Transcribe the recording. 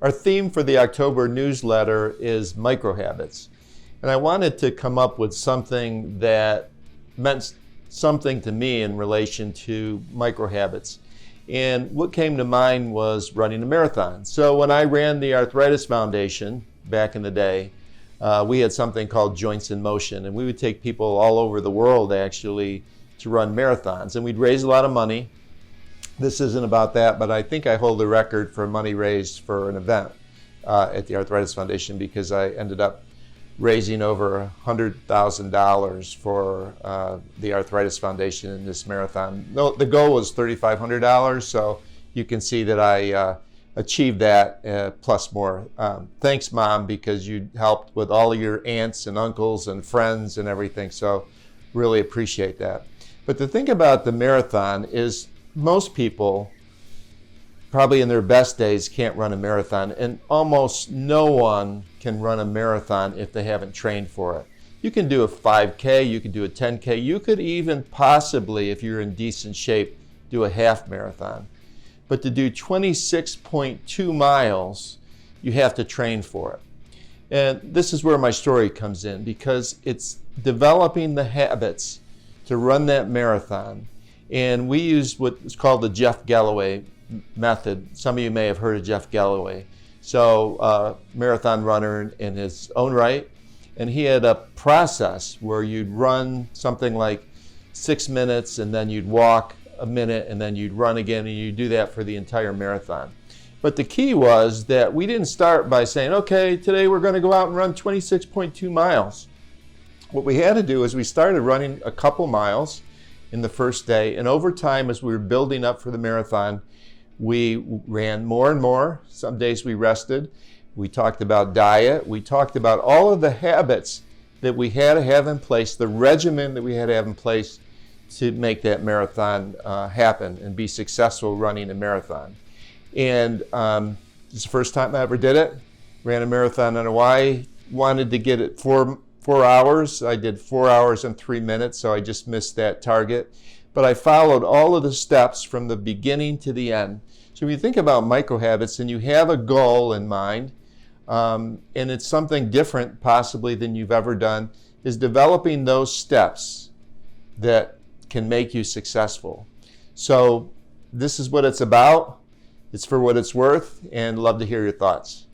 Our theme for the October newsletter is micro habits. And I wanted to come up with something that meant something to me in relation to micro habits. And what came to mind was running a marathon. So when I ran the Arthritis Foundation back in the day, we had something called Joints in Motion, and we would take people all over the world actually to run marathons, and we'd raise a lot of money. This isn't about that, but I think I hold the record for money raised for an event at the Arthritis Foundation, because I ended up raising over $100,000 for the Arthritis Foundation in this marathon. No, the goal was $3,500, so you can see that I achieved that plus more. Thanks, Mom, because you helped with all of your aunts and uncles and friends and everything, so really appreciate that. But the thing about the marathon is most people, probably in their best days, can't run a marathon, and almost no one can run a marathon if they haven't trained for it. You can do a 5K, you can do a 10K, you could even possibly, if you're in decent shape, do a half marathon. But to do 26.2 miles, you have to train for it. And this is where my story comes in, because it's developing the habits to run that marathon. And we used what is called the Jeff Galloway method. Some of you may have heard of Jeff Galloway. So marathon runner in his own right. And he had a process where you'd run something like 6 minutes, and then you'd walk a minute, and then you'd run again, and you do that for the entire marathon. But the key was that we didn't start by saying, okay, today we're going to go out and run 26.2 miles. What we had to do is we started running a couple miles in the first day, and over time, as we were building up for the marathon, we ran more and more. Some days we rested. We talked about diet. We talked about all of the habits that we had to have in place, the regimen that we had to have in place to make that marathon happen and be successful running a marathon. And it's the first time I ever did it. Ran a marathon in Hawaii. Wanted to get it 4 hours. I did 4 hours and 3 minutes, so I just missed that target. But I followed all of the steps from the beginning to the end. So when you think about micro habits and you have a goal in mind, and it's something different possibly than you've ever done, is developing those steps that can make you successful. So this is what it's about. It's for what it's worth, and love to hear your thoughts.